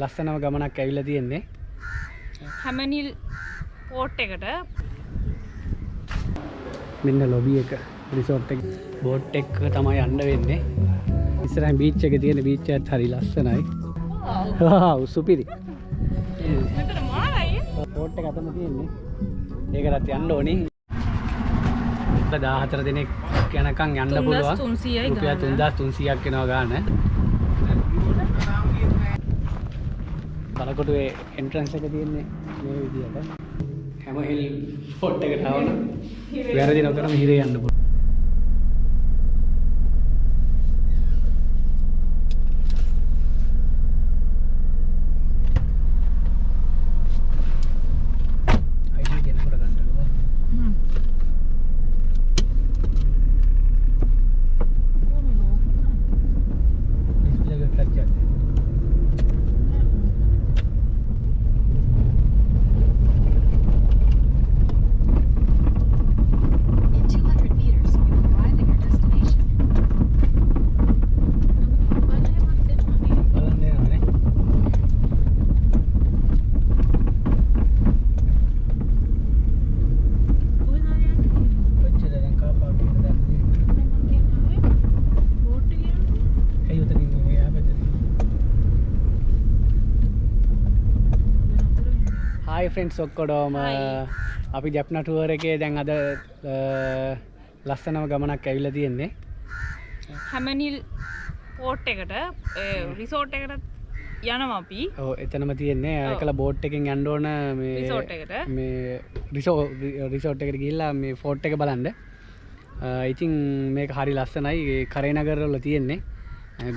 ලස්සනම ගමනක් ඇවිල්ලා තියෙන්නේ. Hammenhiel Fort එකට. මෙන්න ලොබි එක රිසෝට් එක බෝට් එක තමයි යන්න වෙන්නේ. ඉස්සරහින් බීච් එකේ තියෙන බීච් එකත් හරි ලස්සනයි. වව් සුපිරි. මෙතන මාරයි. බෝට් එක අතම තියෙන්නේ. ඒකටත් යන්න ඕනි. 14 දිනක් යනකම් යන්න පුළුවන්. 3300ක් වෙනවා ගාන. බලකොටුවේ එන්ට්‍රන්ස් එක තියෙන්නේ මේ විදිහට. Hammenhiel Fort එකට ආවම වැරදි නොකරම හිරේ යන්න පුළුවන්. Hi friends ඔක්කොටම අපි Jaffna tour එකේ දැන් අද ලස්සනම ගමනක් ඇවිල්ලා තියෙන්නේ. Hammenhiel Fort එකට රිසෝට් එකට යනවා අපි. ඔව් එතනම තියෙන්නේ. ඒකලා බෝට් එකෙන් යන්න ඕන මේ රිසෝට් එකට. මේ රිසෝට් එකට ගිහිල්ලා මේ ෆෝට් එක බලන්න. ඉතින් මේක හරි ලස්සනයි. Karainagar වල තියෙන්නේ.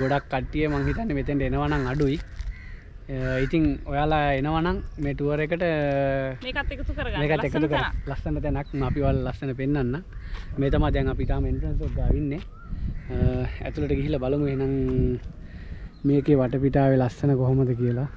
ගොඩක් කට්ටිය මං හිතන්නේ මෙතෙන්ට එනවා නම් අඩුයි. ඉතින් ඔයාලා එනවා නම් මේ ටුවර් එකට මේකත් එකතු කරගන්න. මේකත් එකතු කර ලස්සන තැනක් අපි ඔයාලා ලස්සන පෙන්නන්න. මේ තමයි දැන් අපි තාම එන්ට්‍රන්ස් එක ගාව ඉන්නේ. ඇතුළට ගිහිල්ලා බලමු එහෙනම් මේකේ වටපිටාවේ ලස්සන කොහොමද කියලා.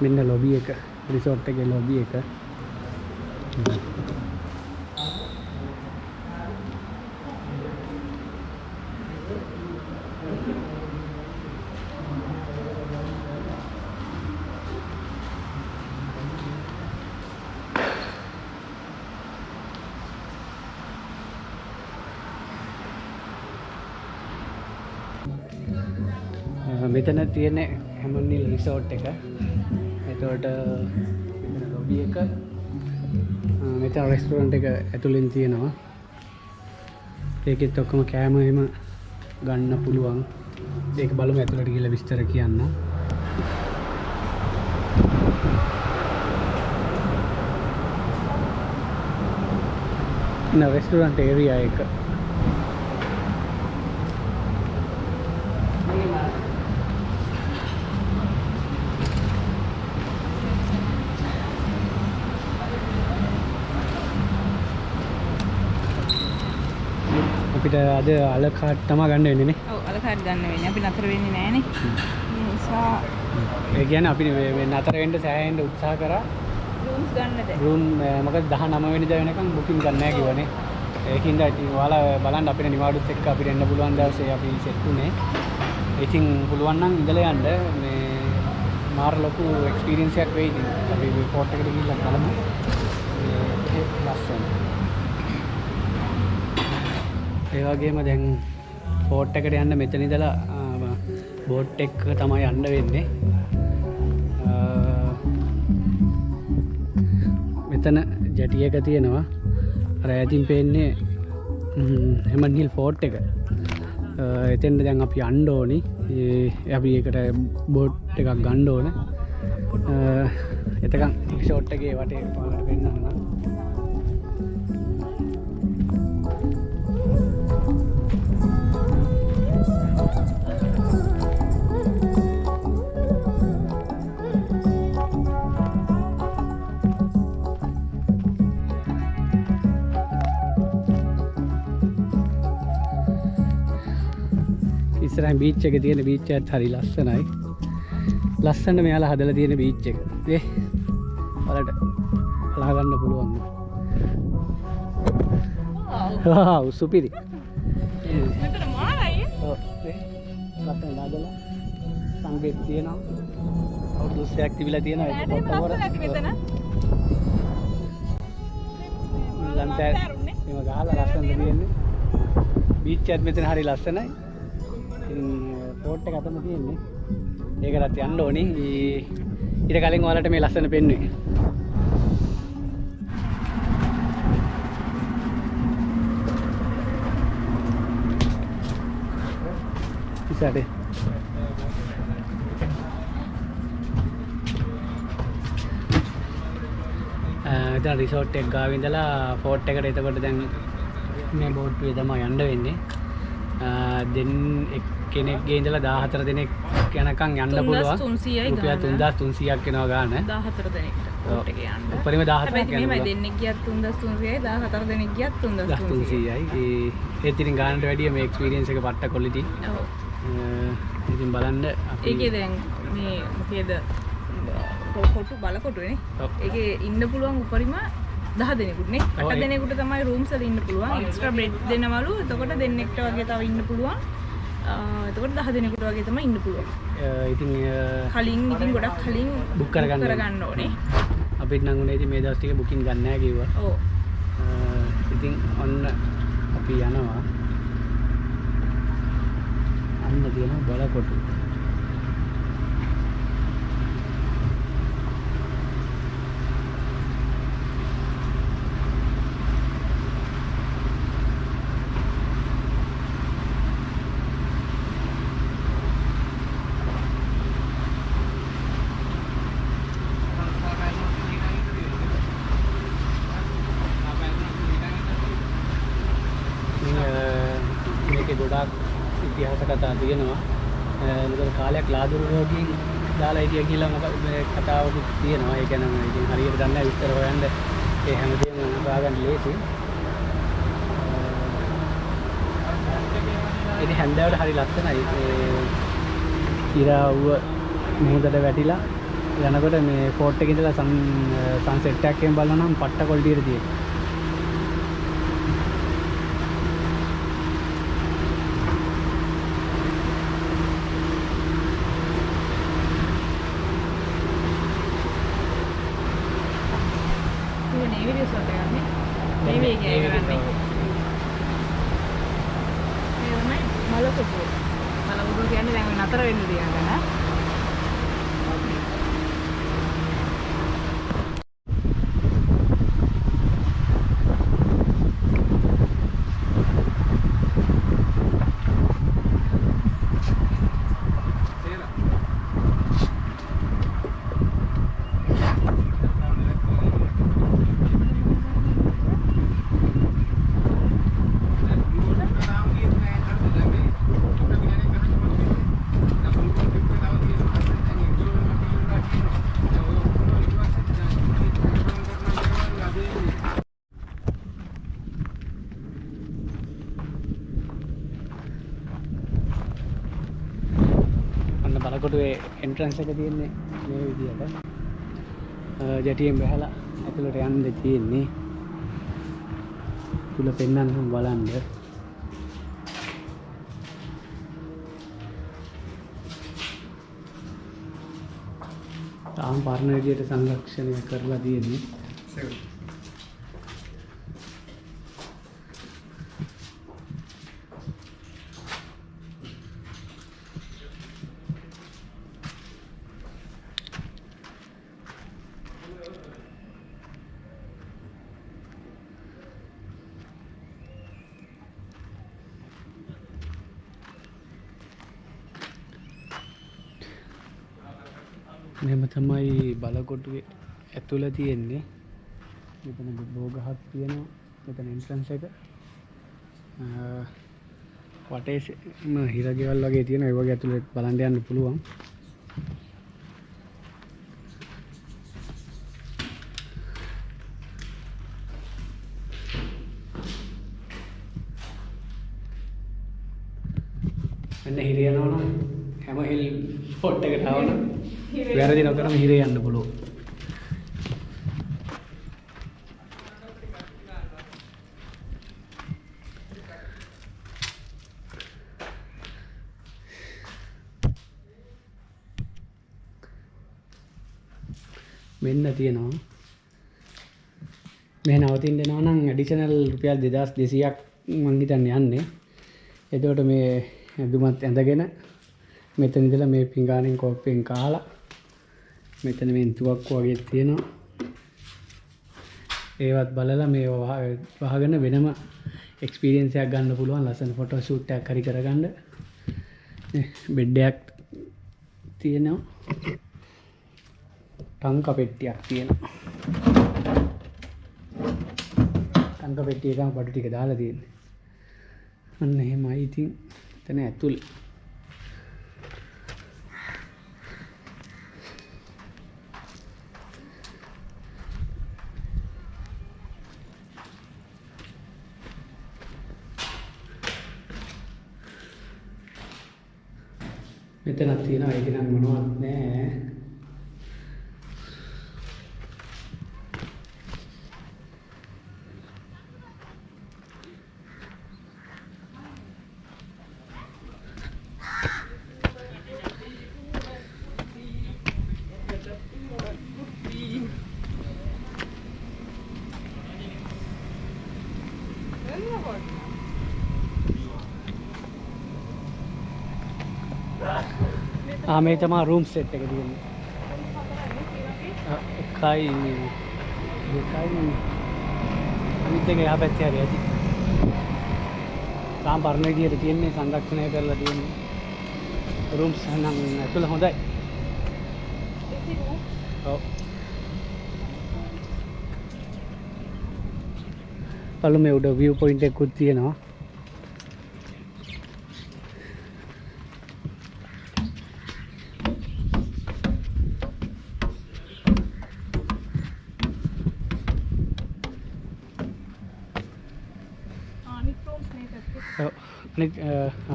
මෙන්න ලොබි එක රිසෝට් එකේ ලොබි එක. මෙතන තියෙන Hammenhiel රිසෝට් එක. එතකොට මෙතන ලොබි එක. මෙතන රෙස්ටුරන්ට් එක ඇතුලෙන් තියෙනවා. ඒකෙත් ඔක්කොම කෑම එහෙම ගන්න පුළුවන්. ඒක බලමු ඇතුලට ගිහලා විස්තර කියන්න. න රෙස්ටුරන්ට් ඒරියා එක. අපිට අද අල කාඩ් තමයි ගන්න වෙන්නේ නේ. ඔව් අල කාඩ් ගන්න වෙන්නේ. අපි නතර වෙන්නේ නැහැ නේ. ඒ නිසා ඒ කියන්නේ අපි මේ නතර වෙන්න සෑහෙන්න උත්සාහ කරා. රූම්ස් ගන්නද? රූම් මොකද 19 වෙනිදා වෙනකන් බුකින් ගන්න නැහැ කිව්වනේ. ඒකින්ද ඉතින් ඔයාලා බලන්න අපිට නිවාඩුත් එක්ක අපිට එන්න පුළුවන් දවසේ අපි සෙට් උනේ. ඉතින් පුළුවන් නම් ඉඳලා යන්න මේ මාර ලොකු එක්ස්පීරියන්ස් එකක් වෙයි ඉතින්. අපි මේ ෆෝට් එකට ගිහිල්ලා බලමු. මේ ලස්සන. ඒ වගේම දැන් ෆෝට් එකට යන්න මෙතන ඉඳලා බෝට් එක තමයි යන්න වෙන්නේ. මෙතන ජැටි එක තියෙනවා. අර ඈතින් පේන්නේ Hammenhiel Fort එක. එතෙන්ද දැන් අපි යන්න ඕනි. අපි ඒකට බෝට් එකක් ගන්න ඕන. එතකන් රිසෝට් එකේ වටේ පාරට පෙන්නන්න. ඉස්සරහින් බීච් එකේ තියෙන බීච් එකත් හරි ලස්සනයි. ලස්සනට මෙයාලා හදලා තියෙන බීච් එක. ඒ වලට බලා ගන්න පුළුවන්. වව් සුපිරි. මෙතන මාළයි. ඔව් ඒ ලස්සන දාගලා සංගීත තියෙනවා. අවුරුදු 20ක් තිබිලා තියෙනවා ඒක පොතවර. ලන්තෑ මේව ගහලා ලස්සනට තියෙන්නේ. බීච් එකත් මෙතන හරි ලස්සනයි. ඉතින් ෆෝට් එක අතම තියෙන්නේ. ඒකටත් යන්න ඕනි. ඊට කලින් ඔයාලට මේ ලස්සන පෙන්නුවේ. ඉස්සරහට එතන රිසෝට් එක ගාව ඉඳලා ෆෝට් එකට එතකොට දැන් මේ බෝට් එකේ තමයි යන්න වෙන්නේ. දෙන් එක්කෙනෙක්ගේ ඉඳලා 14 දෙනෙක් යනකම් යන්න පුළුවන්. 3300ක් වෙනවා ගාන. 14 දෙනෙක්ට බෝට් එකේ යන්න. උඩරිම 14ක් යනවා. මේ දෙන්නෙක් ගියත් 3300යි 14 දෙනෙක් ගියත් 3300යි. ඒත් ඉතින් ගානට වැඩිය මේ එක්ස්පීරියන්ස් එක පට්ට ක්වොලිටි. ඔව්. ඉතින් බලන්න ඒකේ දැන් මේ මොකේද කොටු බලකොටුනේ. ඒකේ ඉන්න පුළුවන් උඩරිම 10 දෙනෙකුට නේ. 8 දෙනෙකුට තමයි රූම්ස් වල ඉන්න පුළුවන්. එක්ස්ට්‍රා බෙඩ් දෙනවලු. එතකොට දෙන්නෙක්ට වගේ තව ඉන්න පුළුවන්. එතකොට 10 දෙනෙකුට වගේ තමයි ඉන්න පුළුවන්. ඉතින් කලින් ගොඩක් කලින් බුක් කරගන්න ඕනේ. අපිට නම් උනේ ඉතින් මේ දවස් ටික බුකින් ගන්න නැහැ කිව්වා. ඔව්. ඉතින් ඔන්න අපි යනවා. අන්න තියෙනවා බලකොටු. ගොඩාක් ඉතිහාස කතා තියෙනවා. මොකද කාලයක් ලාදුරු රෝගීන් දාලා හිටිය කියලා මොකද මේ කතාවකුත් තියෙනවා. ඒ කියන්නේ ඉතින් හරියට දන්නේ නැහැ විස්තර හොයන්න. ඒ හැමදේම හොයාගන්න ලේසි. ඉතින් හැන්දෑවට හරි ලස්සනයි. ඒ ඉරාවුව මුහුදට වැටිලා යනකොට මේ ෆෝට් එකේ ඉඳලා සන්සෙට් එකක් එහෙම බලනවා නම් පට්ට ක්වොලිටියට තියෙනවා. නතර වෙන්න තියනවා. බලකොටුවේ එන්ට්‍රන්ස් එක තියෙන්නේ මේ විදිහට. ජැටියෙන් බහලා ඇතුළට යන්න තියෙන්නේ. තුල පෙන්නන්න බලන්න. තාම පරණ විදිහට සංරක්ෂණය කරලා තියෙන්නේ. මෙහෙම තමයි බලකොටුවේ ඇතුළ තියෙන්නේ. මෙතන බෝගහක් තියෙනවා. මෙතන එන්ට්‍රන්ස් එක. වටේ හිරගෙවල් වගේ තියෙනවා. ඒ වගේ ඇතුළට බලන්න යන්න පුළුවන්. මෙන්න හිර යනවා නම් හැමහිල් ෆෝට් එකට ආවනම් වැරදි නොකරම හිර යන්න පුළුවන්. මෙන්න තියෙනවා මේ නවතින්න දෙනවා නම් ඇඩිෂනල් රුපියල් 2200ක් මං හිතන්නේ යන්නේ. එතකොට මේ ඇඳුමත් ඇඳගෙන මෙතන ඉඳලා මේ පිඟානෙන් කෝප්පෙන් කාලා මෙතන මේ තුවක්කු වගේ තියෙනවා. ඒවත් බලලා මේ වහගෙන වෙනම එක්ස්පීරියන්ස් එකක් ගන්න පුළුවන්. ලස්සන ෆොටෝ ෂූට් එකක් හරි කරගන්න. බෙඩ් එකක් තියෙනවා. टंक पेट्टिයක් තියෙනවා. टंक पेट्ටිය එකම බඩු ටික දාලා තියෙන්නේ. අන්න එහෙමයි. ඉතින් එතන ඇතුළේ මෙතනක් තියෙනවා. ඒක නම් මොනවත් නෑ. මේ තමයි රූම් සෙට් එක තියෙන්නේ. එකයි අනිත් එක එහා පැත්තේ හරි ඇති. තාම පරණ විදියට තියෙන්නේ, සංරක්ෂණය කරලා තියෙන්නේ. රූම්ස් නම් ඇතුළ හොඳයි. ඔව්. පළමු මේ උඩ view point එකකුත් තියෙනවා.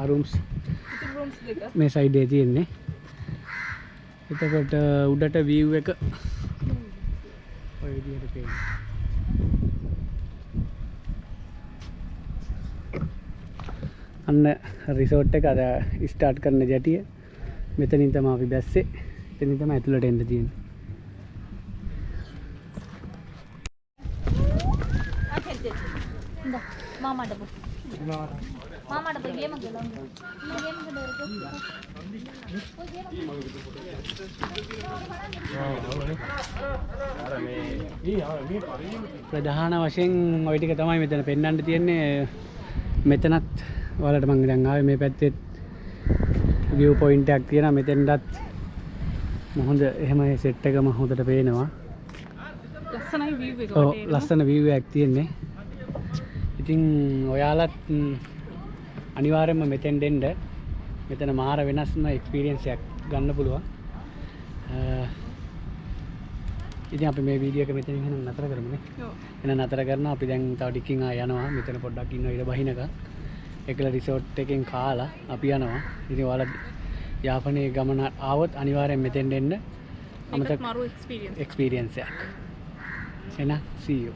රූම්ස් මේ සයිඩ් එකේ තියෙන්නේ. එතකොට උඩට view එක ඔය විදිහට පේනවා. අන්න රිසෝට් එක අර ස්ටාර්ට් කරන ජැටිය මෙතනින් තමයි අපි බැස්සේ. එතනින් තමයි ඇතුළට එන්න තියෙන්නේ. මාමඩ ගේම ගලන් ප්‍රධාන වශයෙන් ওই ටික තමයි මෙතන පෙන්වන්න තියෙන්නේ. මෙතනත් ඔයාලට මම දැන් ආවේ මේ පැත්තෙත් view point එකක් තියෙනවා. මෙතෙන්ටත් මොහොඳ එහෙම සෙට් එකම හොඳට පේනවා. ලස්සනයි view එක. ඔව් ලස්සන view එකක් තියෙන්නේ. ඉතින් ඔයාලත් අනිවාර්යයෙන්ම මෙතෙන් දෙන්න. මෙතන මාර වෙනස්ම එක්ස්පීරියන්ස් එකක් ගන්න පුළුවන්. ඉතින් අපි මේ වීඩියෝ එක මෙතනින් එහෙනම් නතර කරමුනේ. ඔව්. එහෙනම් නතර කරනවා. අපි දැන් තව ටිකකින් යනවා. මෙතන පොඩ්ඩක් ඉන්නවා ඊට බහිනකම්. එකල රිසෝට් එකෙන් කාලා අපි යනවා. ඉතින් ඔයාලා යාපනයේ ගමන ආවොත් අනිවාර්යෙන් මෙතෙන් දෙන්න. අමතක මරු එක්ස්පීරියන්ස් එකක්. එහෙනම් see you.